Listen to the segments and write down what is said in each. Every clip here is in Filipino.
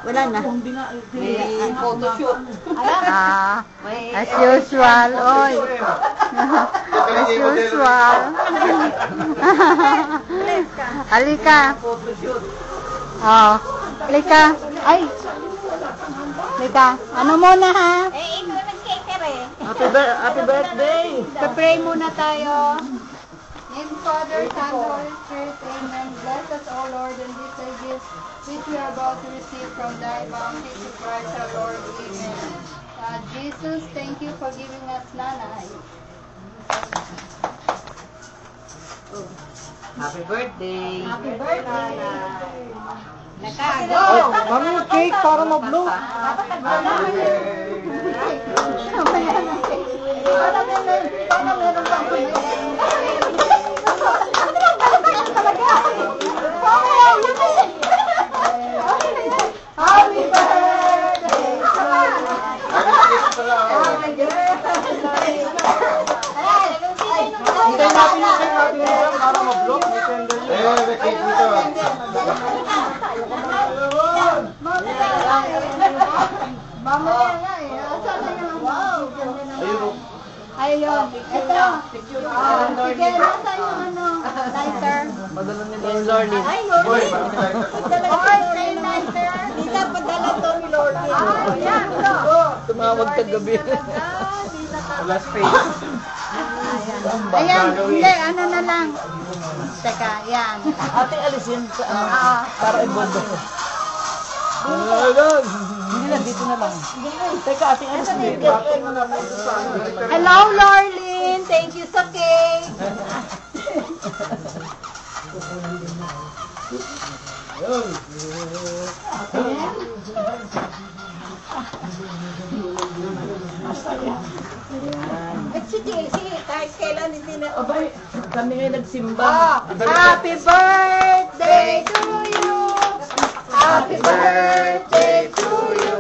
Wala na. May photoshoot. As usual. Oy. As usual. Halika. Oh. Halika. Ay. Halika. Ano muna ha? Ikaw nag-cater eh. Happy birthday! Pa-pray muna tayo. In Father, Son, Holy Spirit, Amen. Bless us, O Lord, and these are gifts which we are about to receive from thy bounty to Christ our Lord. Amen. Jesus, thank you for giving us nanay. Happy birthday! Happy birthday! Nakago! Mami, cake para ma-blow! Happy birthday! Hintayin natin yung cake natin ngayon para ma-blow. May candle yun. May cake dito. Mamaya nga eh. Saan na naman? Wow! Ayun. Ayun. Ito. Sige, nasa yung ano? Lighter. Padala nila yung Lorlin. Ay, Lord. Boy, Birthday lighter. Dita padala to ni Lord. Yan. tumawag kagabi. Last page. Ayan. Hindi. Ano na lang. Teka. Yan. Ate, alisin sa para ibondo. Hindi na, dito na lang. Teka, ate, alisin. Hello, Lorlin. Thank you sa cake. At si JC, kahit kailan hindi na. Abay, kami ngayon nagsimba. Happy birthday to you. Happy birthday to you.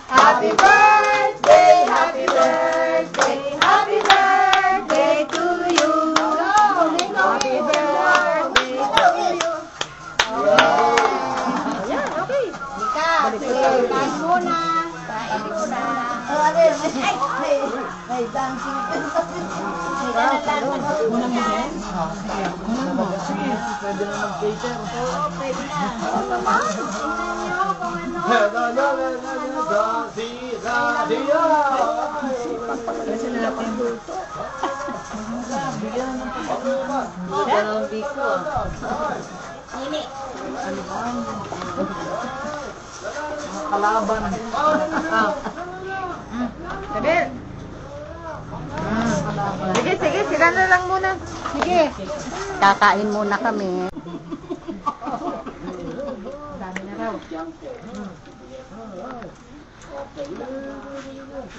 Happy birthday, happy birthday, happy birthday to you. Happy birthday to you. Ayan, okay. Ika, kain muna. Kain muna. May dancing. Pwede na mag-cater. Pwede na. Kasi na natin. Bigyan na ng pagkakuha. Dalawang biko. Nini. Ano ba? Kalaban. Sabi. Sige, sige, sila na lang muna. Sige. Kakain muna kami. Dami na raw.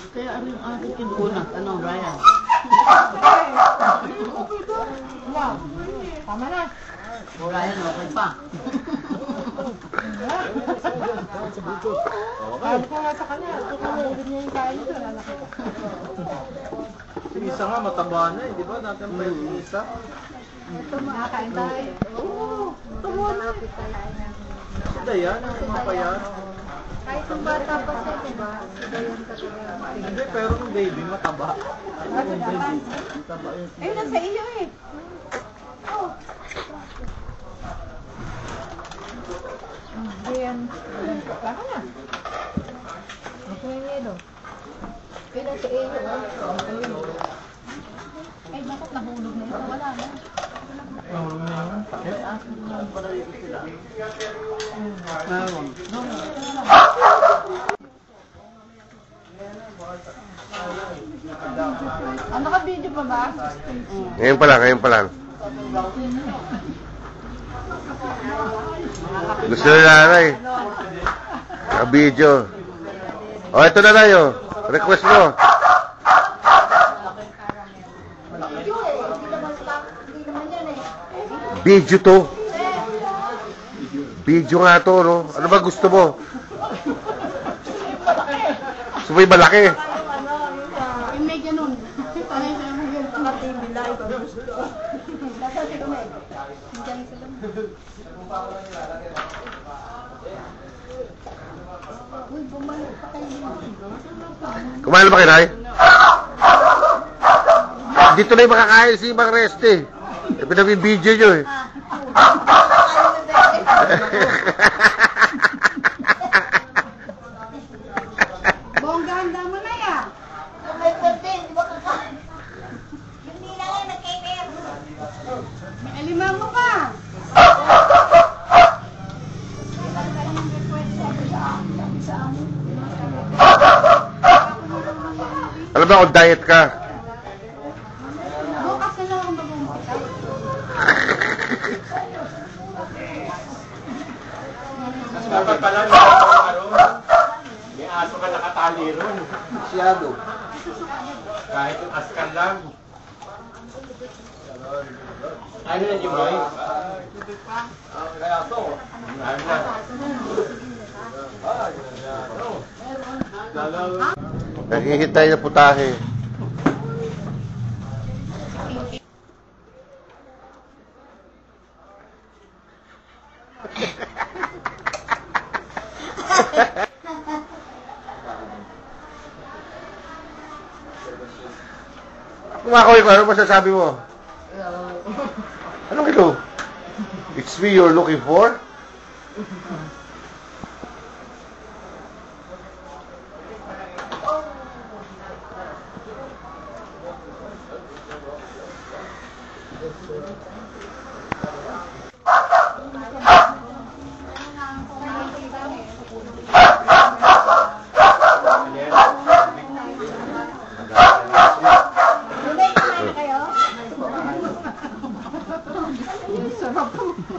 Kaya ano yung aking kinunat? Ano, Brian? Tama na. Brian, okay pa. Sabi ko nga sa kanya, kukunin niya yung kain ko. Yung isa nga mataba na eh, di ba? Natin pa yung isa. Ito, makakain tayo. Oo, ito muna. Ito yan, ang mga pa yan. Kahit yung bata pa siya, diba? Iba yung talaga. Hindi, pero yung baby mataba. Yung baby, mataba yun. Ay, nasa iyo eh. Oh. Diyan. Baka na. Ito yung yelo. Kaya sa iyo. Ay, bakit nahulog na ito? Wala na. Nahulog na yun. Eh, akin naman pala dito sila. Meron. Ano ka video pa ba? Ngayon pa lang, ngayon pa lang. Gusto na nanay. Video. O, ito na lang yun. Request mo. Video to. Video nga to, no? Ano ba gusto mo? Gusto mo yung malaki? Yung may ganun. Panay sa mga yung TV live. Nasa si Kumay. Diyan sila. Kumain na ba kayo, Nay? Dito na yung makakain si Mang Reste. Pinabibidyo nyo eh. Bongga-handa mo na yan. May birthday, di ba kakain? Hindi lang yan, nagkainer. May alimang mo ka. Alam ba kung diet ka? Bukas na lang ang mag-umpisa. Dapat pala may aso ka nakatali ron. Masyado. Kahit yung askan lang. Ano na yung boy? Kaya to. Ano na? Naghihintay na putahe. Kumakawin ko, ano masasabi mo? Anong ito? It's me you're looking for?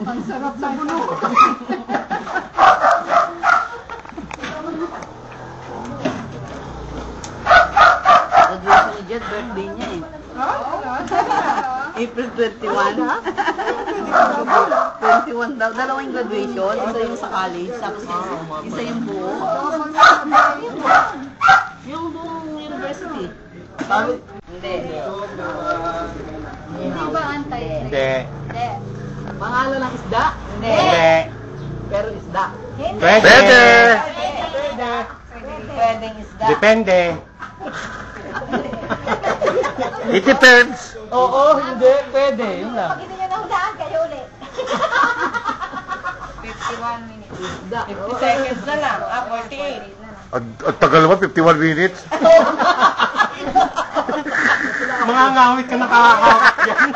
Ang sarap sa bulo. Graduation ni Jet, birthday niya eh. April 21. 21 daw. Dalawang graduation. Isa yung sa college, tapos isa yung buo. Yung buong university. Hindi. Hindi ba antay? Hindi. Hindi. Pangalan ng isda? Hindi. Pero isda. Pwede! Pwedeng isda. Depende. It depends. Oo, hindi. Pwede. Yun lang. Pag hindi nyo nahulaan, kayo ulit. 51 minutes. Isda. 50 seconds na lang. 48. Ang tagal naman, 51 minutes. Mga ngawit ka nakakahawak yan.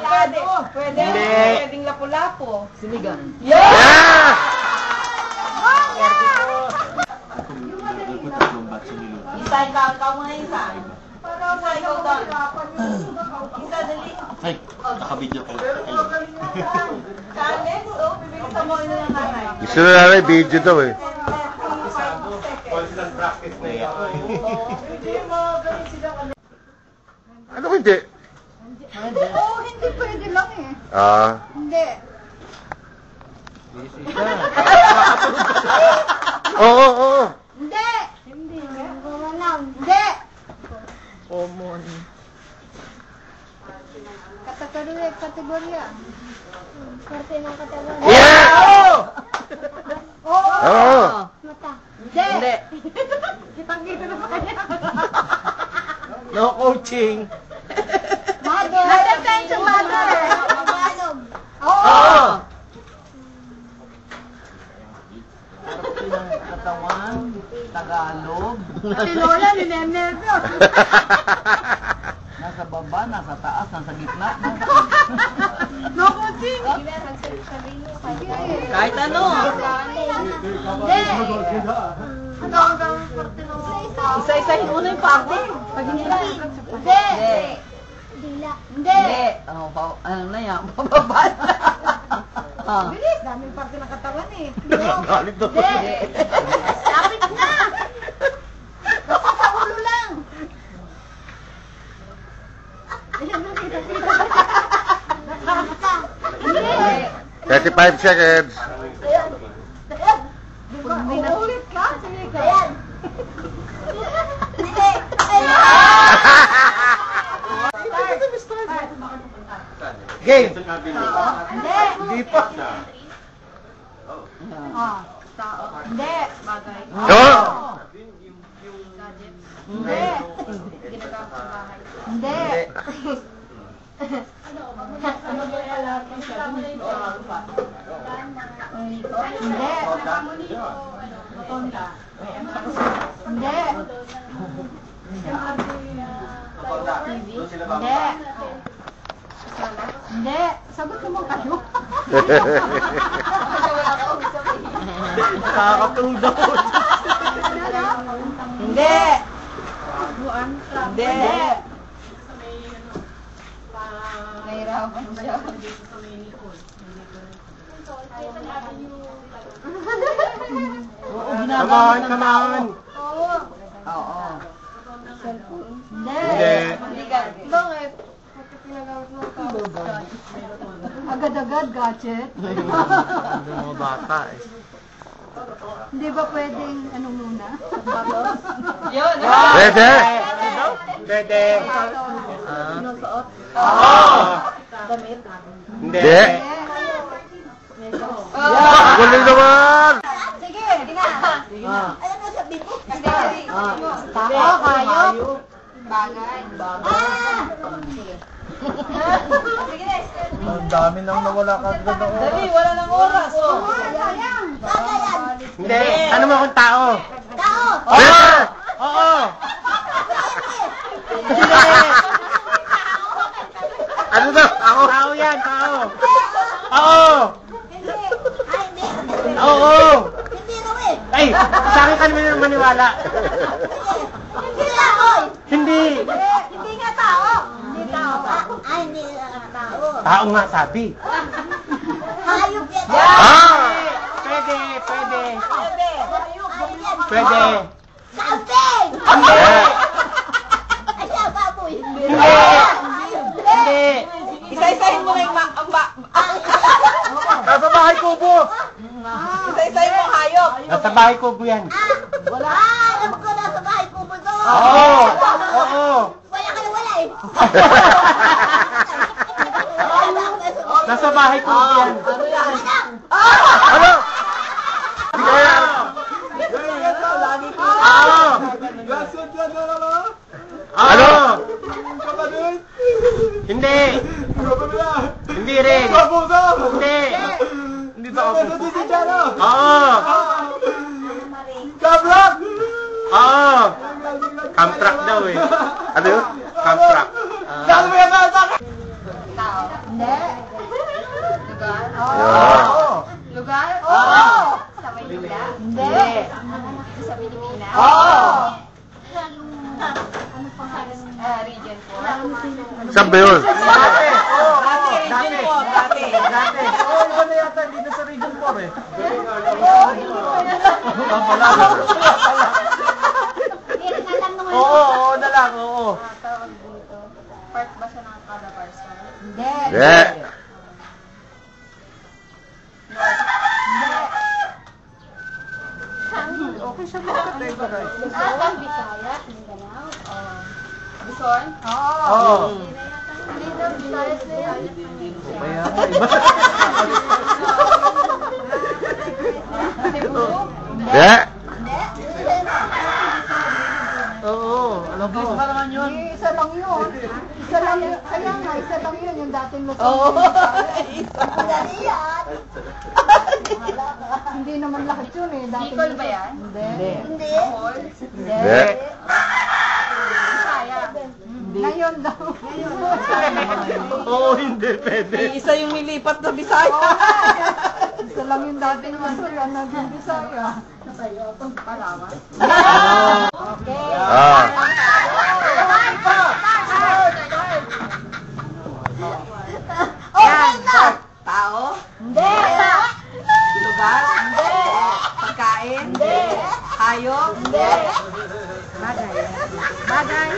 Pwede. Pwede. Hindi. Pwedeng lapu-lapu. Sinigang. Yeah! Isa, ikaw muna isa. Isa, ikaw doon. Isa, dali. Ay, nakabidyo ko. Kanin, so, bibilisan mo ina ng nanay. Gusto na namin, video daw eh. Constant practice na yan. Hindi mo, ganun sila kami. Ano hindi? Oo, hindi pwede lang eh. Hindi. Oo, oo. Hindi. Hindi. Hindi. Common. Kategorya. Parte ng katawan. Yeah! Oo. Oo. Mata. Hindi. Hindi. Kitang-kita na pa kanya. No coaching. Mother. Attention, mother. Tagalog. Oo. Katawan, Tagalog. Si Lola, ninenervyos. Nasa baba, nasa taas, nasa gitna. No coaching. Kahit ano. Hindi. Ano hanggang parte ng Isa-isahin mo na yung parte. Pag hindi na. Hindi. Hindi. Dila. Hindi. Hindi. Ano na yan? Pababa na. Ah. Bilis, daming parte ng katawan eh. Nagagalit doon. Hindi. Lapit na. Basta sa ulo lang. Ayan na, kita-kita. Nakakata. Hindi. 35 seconds. Ayan. Ayan. Uulit ka? Sige ka. Ayan. Hindi. Ayan. Game. Hindi. Hindi pa. Ah, tao. Hindi. Bagay. Oo. Hindi. Ginagamit sa bahay. Hindi. Hindi. Hindi. Hindi. Hindi. Sagot naman kayo. Nakakatulog daw. Hindi. Hindi. Nahirapan siya. Come on, come on. Oo. Hindi. Hindi. Bakit? Agad-agad gadget. Mga bata eh. Hindi ba pwedeng ano muna? Yun. Pwede! Pwede. Sinusuot. Oo. Hindi. Galing naman! Sige, sige na. Alam mo sabihin ko? Tao, hayop. Bagay. Ah! Sige na. Ang dami nang nawala kagad na oras. Dali, wala nang oras. Oh. Sayang. Sayang. Hindi. Ano mo akong tao? Tao. Pwede! Oo. Ano to? Ako? Tao yan, tao. Oo. Hindi. Ay, hindi. Oo. Hindi raw eh. Ay, sa akin ka naman maniwala. Hindi ako. Hindi. Hindi nga tao. Hindi tao. Ay, hindi nga tao. Tao nga sabi. Hayop yan. Ah! Pwede, pwede. Pwede. Hayop yan. Pwede. Kambing. Hindi. Ay, siya, baboy. Hindi. Hindi. Isa-isahin mo na yung Nasa bahay kubo. Isa-isahin mo hayop. Nasa bahay kubo yan. Wala. Alam ko na sa bahay ko mo doon. Oo. Oo. Wala ka na wala eh. Nasa bahay kubo yan. Ano yan? Ano? Hindi kaya. Ano? Hindi. Hindi rin. Hindi. Hindi ba ako? Oo. Oo. Camtrack daw eh. Ano yun? Camtrack. Hindi. Lugar? Yeah. Lugar? Oo. Sa Maynila? Hindi. Sa Pilipinas? Oo. Region 4? Saan ba yun? Dati. Dati, region 4. Dati. Dati. Oo, iba na yata. Hindi na sa Region 4 eh. Oo, oo na lang. Oo. Tawag dito. Part ba siya ng kada person? Hindi. Hindi. Okay siya mag-categorize. Bisaya, Mindanao? Bison? Oo. Hindi na Visayas na yan. Kaya nga, iba. Cebu? Hindi. Oo, alam ko. Isa lang yun. Isa lang yun. Kaya nga, isa lang yun yung dating Luzon. Oo. Dali yan. Hindi naman lahat yun eh. Dating Bicol ba yan? Hindi. Hindi. Hindi. Bisaya. Ngayon daw. Oo, hindi pwede. Isa yung nilipat na Bisaya. Isa lang yung dating Luzon na naging Bisaya. Palawan. Okay. Ah. Okay na. Tao? Hindi. Lugar? Hindi. Pagkain? Hindi. Hayop? Hindi. Bagay. Bagay.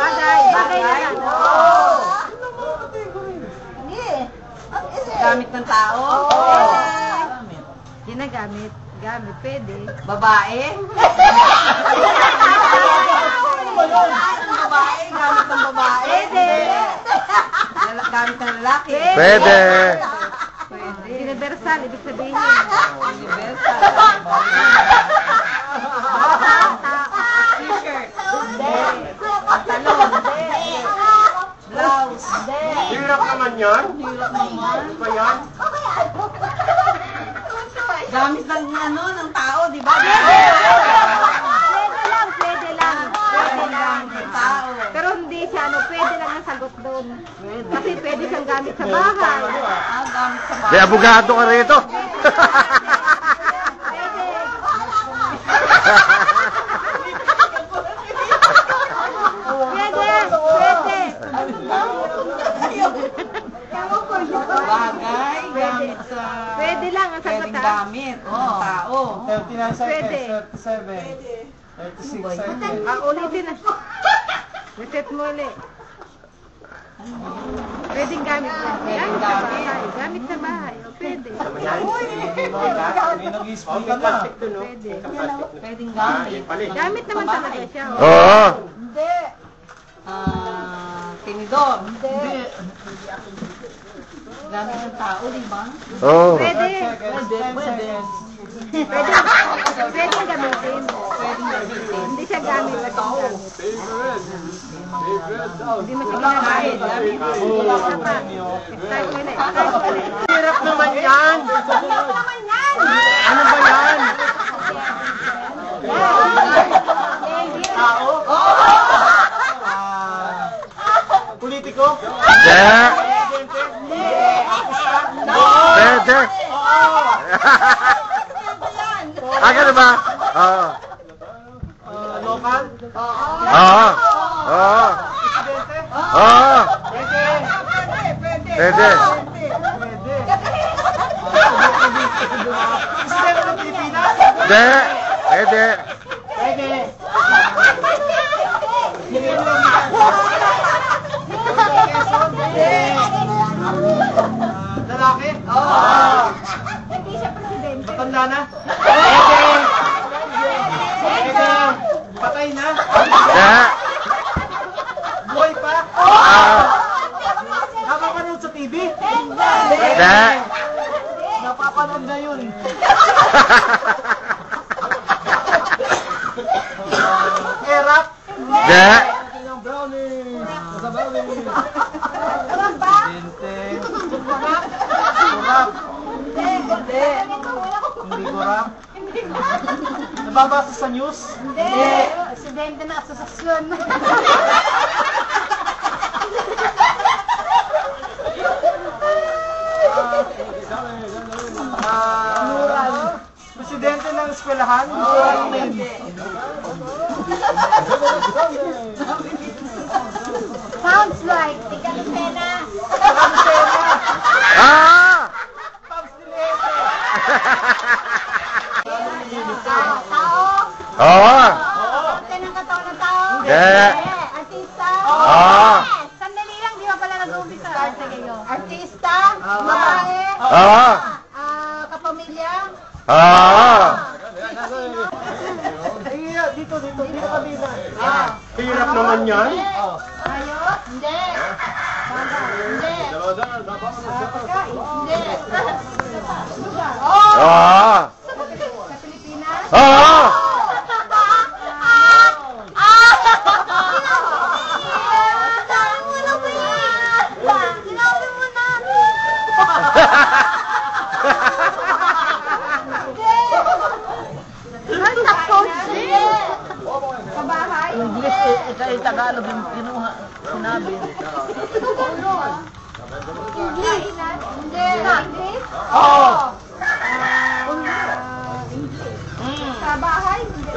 Bagay. Bagay na yan. Oo. Hindi. Gamit ng tao? Oo. Ginagamit. Gamit. Pwede. Babae? Babae. Gamit ng babae? Pwede. Gamit ng lalaki? Pwede. Pwede. Universal. Ibig sabihin. Universal. Kasi pwede siyang gamit sa bahay. Gamit sa May abogado ka rito. bagay, gamit sa... Pwede lang ang sagot Pwedeng gamit ng tao. 39 Pwede. seconds, 37, 36 seconds. Ulitin na. Reset mo ulit. Pwedeng gamit sa bahay. Gamit sa bahay. O, pwede. May nag-speak ka na. Pwede. Pwedeng gamit. Gamit naman talaga siya. O. Oo. Hindi. Tinidor. Hindi. Gamit ng tao, di ba? Oo. Pwede. 10 seconds. Pwede gamitin. Pwedeng gamitin. Hindi siya gamit. Hindi mo siya ginagamit. Wala kang premyo. Start mo ulit. Start mo ulit. Hirap naman yan! Ano ba yan? Tao? Politiko? Hindi. Pwede. Ganun ba? Oo. Local? Oo. Oo. Presidente? Oo. Pwede. Pwede. Presidente ng Pilipinas? Hindi. Pwede. Pwede. Lalaki? Hindi siya presidente. Matanda na? Pwede. Pwede. Patay na? Hindi. Buhay pa? Nakapanood sa TV? Hindi. Napapanood na yun. Erap? Hindi. Brownie. Sa brownie. Alam ba? Kurap? Kurap? Hindi. Hindi kurap? Nababasa sa news? Hindi. Presidente na asosasyon. Presidente ng eskwelahan? Sounds like Tika Lucena. Pams Dilete. Tao. Oo. Parte ng katawan ng tao. Hindi. Artista. Oo. Sandali lang, di ba pala nag-umpisa? Start kayo. Artista. Babae. Oo. Kapamilya. Oo. Dito kabila. Hirap naman yan. Ayos? Hindi. Hindi. Pagkain? Hindi. Lugar? Oo. Sa Pilipinas? Oo. Sa bahay? English, Tagalog yung kinuha, sinabi. English? Hindi. English? Oo. Sa bahay? Hindi.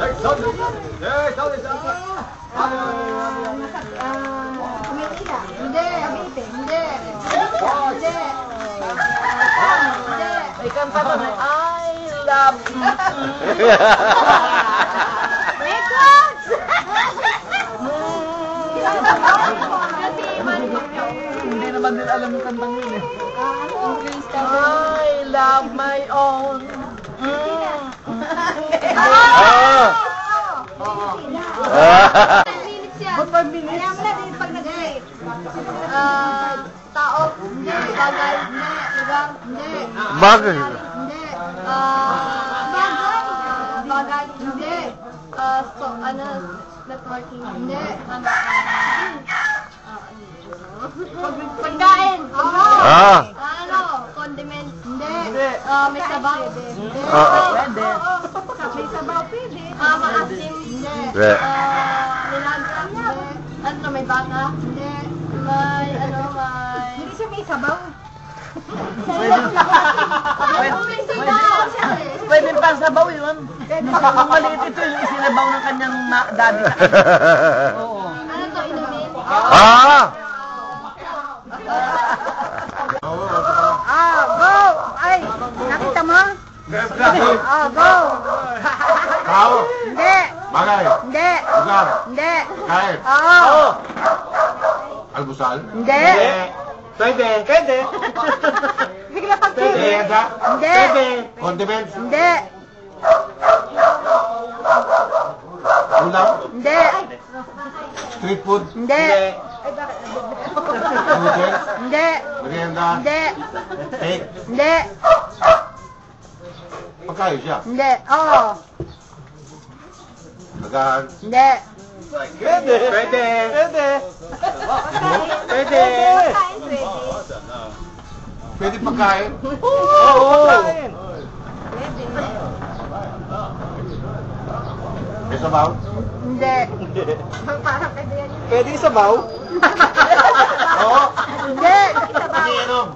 Kumitila? Hindi. Cavite? Hindi. Hindi. Hindi. May kanta pa na, I love you. Records! Hindi naman din alam yung kantang yun eh. I love my own. Lyrics yan. Kaya mo na din pag nag-rate. Tao? Hindi. Bagay? Hindi. Lugar? Hindi. Bagay. Hindi. Bagay? Hindi. Networking? Hindi. Pagkain? Oo. Condiments? Hindi. May sabaw? Hindi. Pwede. May sabaw, pwede. Maasim? Hindi. Hindi. Nilaga? Hindi. Ano, may baka? Hindi. May ano? may sabaw. Pwede pang sabaw yun. Kung maliit ito yung isinabaw ng kanyang daddy. Oo. Ano to, inumin? Go! Ay, nakita mo? Go! Tao. Hindi! Bagay. Hindi! Lugar. Hindi! Kain. Oo! Almusal. Hindi! Pwede. Bigla pag Merienda. Hindi! Condiments. Hindi! Ulam. Hindi! Street food. Hindi! Noodles. Hindi! Merienda. Hindi! Cake. Hindi! Pagkain siya. Hindi! Oo! Agahan. Hindi! Pwede. Pwede pagkain. Oo. May sabaw. Hindi! Pwede sabaw? Oo. Hindi! Iinom.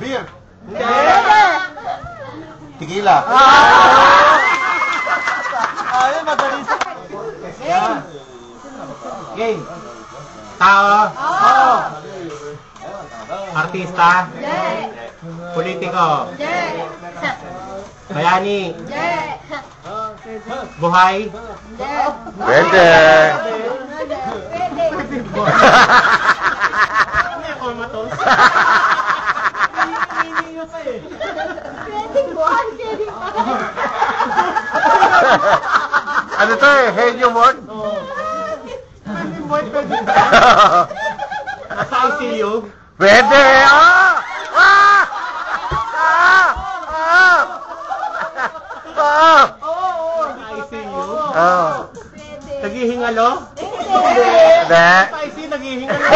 Beer. Hindi! Tequila. Ayun, madali sa... Game. Tao. Artista. Hindi! Politiko. Hindi! Bayani. Hindi! Buhay. Hindi! Pwede. Ano to eh? Henyo Mort? Nasa ICU? Pwede! ICU? Naghihingalo? Hindi! Hindi. Sa ICU, naghihingalo.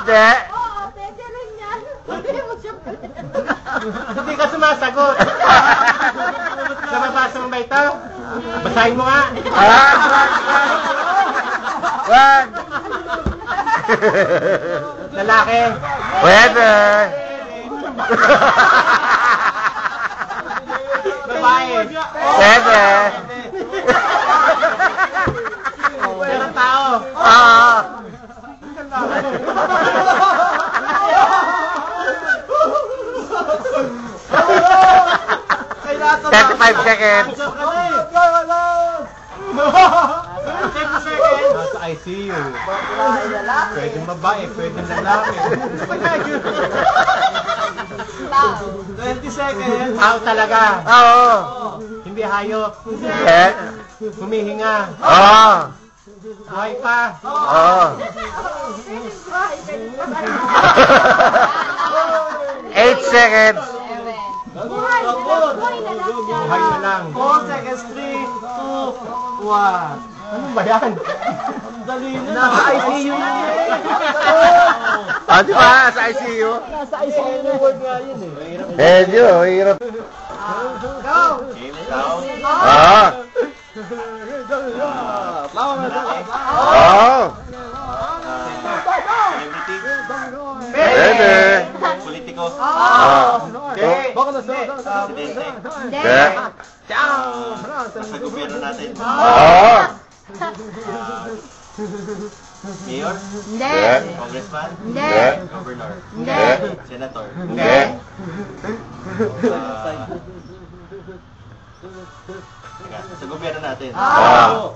Hindi. Oo, pwede rin yan. Hindi mo siya pwede. Hindi ka sumasagot. Nababasa mo ba ito? Basahin mo nga. Wag! Lalaki. Pwede! Babae. Pwede! Meron tao. Kailangan 35 seconds. Nasa ICU. Pwede babae, pwede lalaki. 20 seconds. Tao talaga. Oo. Hindi hayop. Hindi. Humihinga. Oo. Buhay pa. Oo. 8 seconds. Buhay na lang. 4 seconds. 3, 2, 1. Ano ba yan? Dali na. Nasa ICU na Di ba? Sa ICU? Nasa ICU na word nga yun eh. Medyo, hirap. Go! Pwede. Politiko. Baka na Presidente. Hindi! Sa gobyerno natin. Mayor. Hindi! Congressman. Hindi! Governor. Hindi! Senator. Hindi! Sa gobyerno natin. Ah.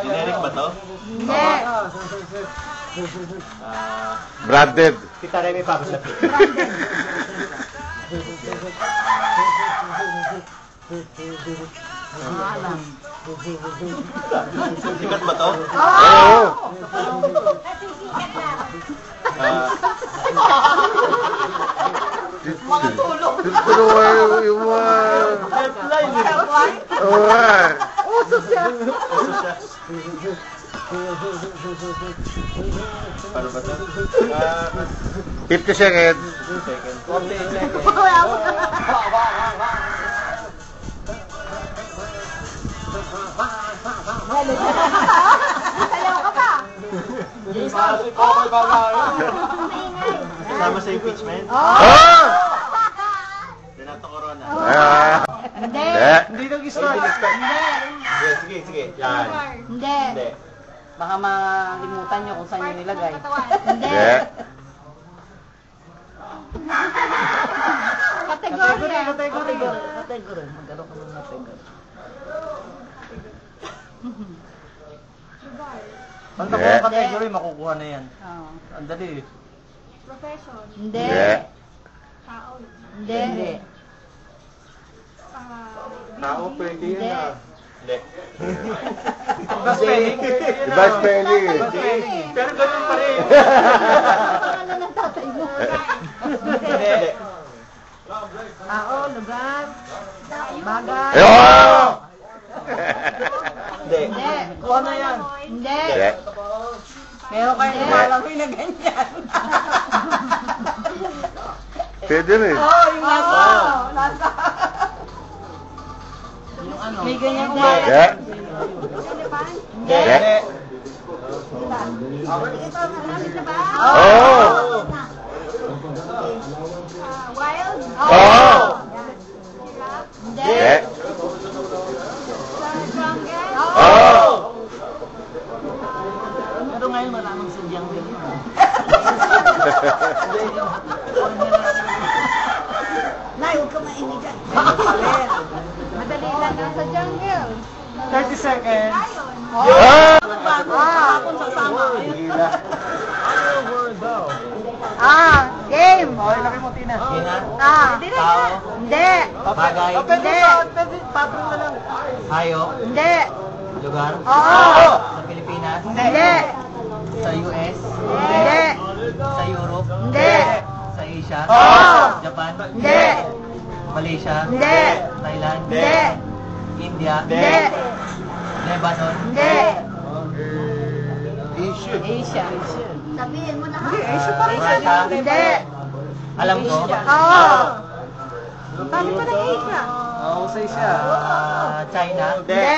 Generic ba to? Hindi! Branded. Kita Remy Papasapit. Sikat ba to? Oo. Mga tulong. Yung mga... Helpline. Uso siya! Paano ba to? 50 seconds. 48 seconds. Si Coco Bagay. Kasama sa impeachment. Oh! Renato Corona. Hindi. Hindi nag-start. Sige, sige. Yan. Hindi. Hindi. Baka makalimutan nyo kung saan nyo nilagay. Hindi. Kategorya. Category. Magkaroon ka ng category. Basta Hindi. kung category, makukuha na yan. Oh. Ang dali eh. Hindi. Hindi. Hindi. Tao, pwede Hindi. yan ah. Hindi. Iba spelling. Iba spelling. Pero ganun pa rin. Ano ng tatay mo? Hindi. Tao, lugar, bagay. Oh! Hindi. Hindi. Kuha na yan. Hindi. Hindi. Meron kayo Hindi. lumalaki na ganyan. Pwede na eh. Yung nasa. Nasa. Yung ano. May ganyan Hindi. kumalat. Hindi. Oh. Wild. Oh! Hindi. Hindi. Jungle. Oh! Pero ngayon maraming sadyang din. Nay, huwag ka mainig dyan. Madali lang nasa jungle. 30 seconds. Ah! Hapon sasama. Gila. Ano word daw? Game. Okay, laki mo, Tina. Tina. Tao. Hindi. Hindi. Bagay. Pwede, pwede, patron na lang. Hayop. Hindi. Lugar. Oo. Sa Pilipinas. Hindi. Sa US. Hindi. Sa Europe. Hindi. Sa Asia. Oo. Japan. Hindi. Malaysia. Hindi. Thailand. Hindi. India. Hindi. Lebanon. Hindi. Asia. Sabihin mo na ha. Russia. Hindi. Alam ko. Oo. Sabi pa ng Asia. Oo, sa Asia. China. Hindi.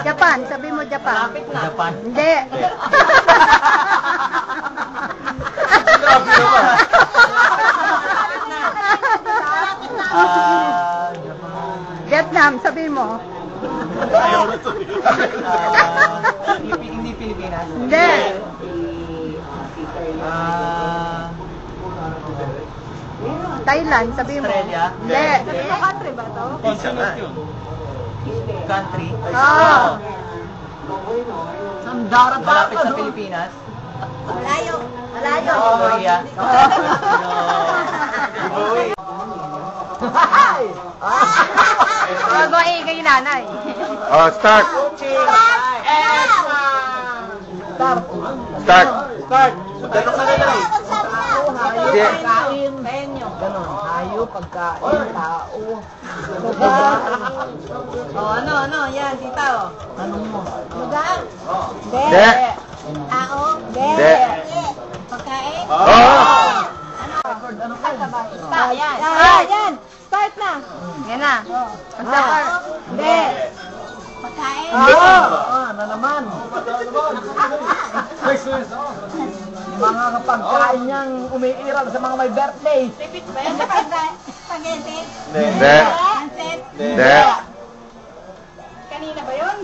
Japan. Sabi mo Japan. Japan. Hindi. Grabe naman. Vietnam. Sabi mo. Ayaw na to. Hindi Pilipinas. Hindi. Thailand. Sabi mo. Australia. Hindi. Sa country ba to? Continent yun. Country. Oo. Sandarat malapit sa Pilipinas. Malayo. Malayo. Korea. Gagawin kay nanay. Oh, start. Start. Start. Start. Ganun ka na lang. Hindi. Pagkain, menyo. Ganon. Hayop, pagkain, tao. Ano, yan, tita, oh. Anong mo? Lugar. Hindi. Tao. Hindi. Pagkain. Oh! Yan. Yan. Start na. Yan na. Start. Hindi. Pagkain. Na naman. Mga kapagkain niyang umiiral sa mga may birthday. Repeat ba yan? Spaghetti. Hindi. Pancit. Hindi. Kanina ba yun?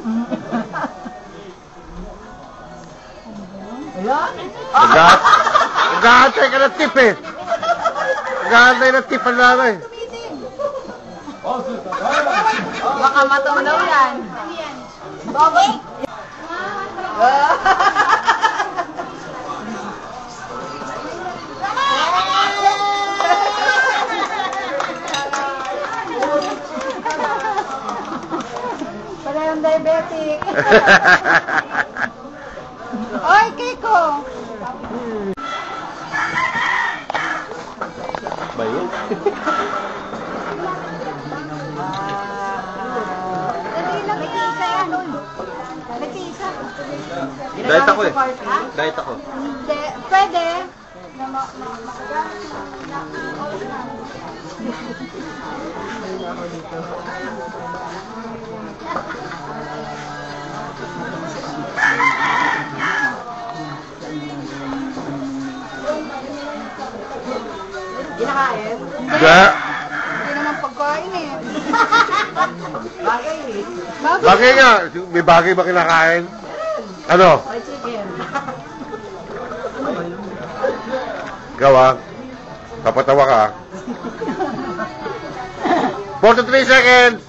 Ayan. Nag-aantay ka ng tip eh. Nag-aantay ng tip ang nanay. Baka matunaw yan. Bobby. Parehong diabetic. Oy, Kiko! Ba yun? Dali lang, nag-iisa yan. Nag-iisa. Diet ako eh. Diet ako. Hindi, pwede. Hindi. Hindi naman pagkain eh. Bagay eh. Bagay nga. May bagay ba kinakain? Ano? Fried chicken. Ikaw ah. Papatawa ka ah. 43 seconds.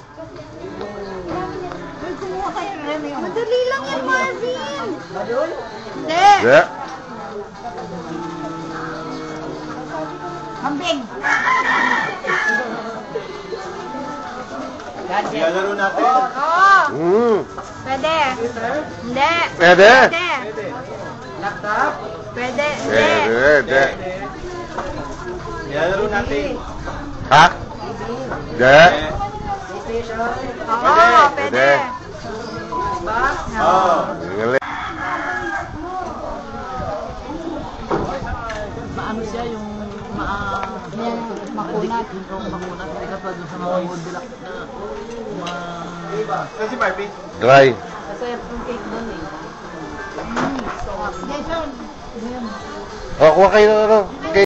Kumuha kayo ng remi yun. Madali lang yan, Marvin. Badul? Hindi. Hindi. Hambing. Gadget. Ilalaro natin. Oo. Pwede. Hindi. Pwede. Pwede. Laptop. Pwede. Pwede. Ilalaro natin. Ha? Hindi. PlayStation. Oo, pwede. Box. Oo. Galing. Maano siya yung Makunat. yung makunat. Hindi ka pa doon sa mga woodblock na Kasi Barbie. Dry. Kasi yung cake doon eh. O, kuha kayo ng ano.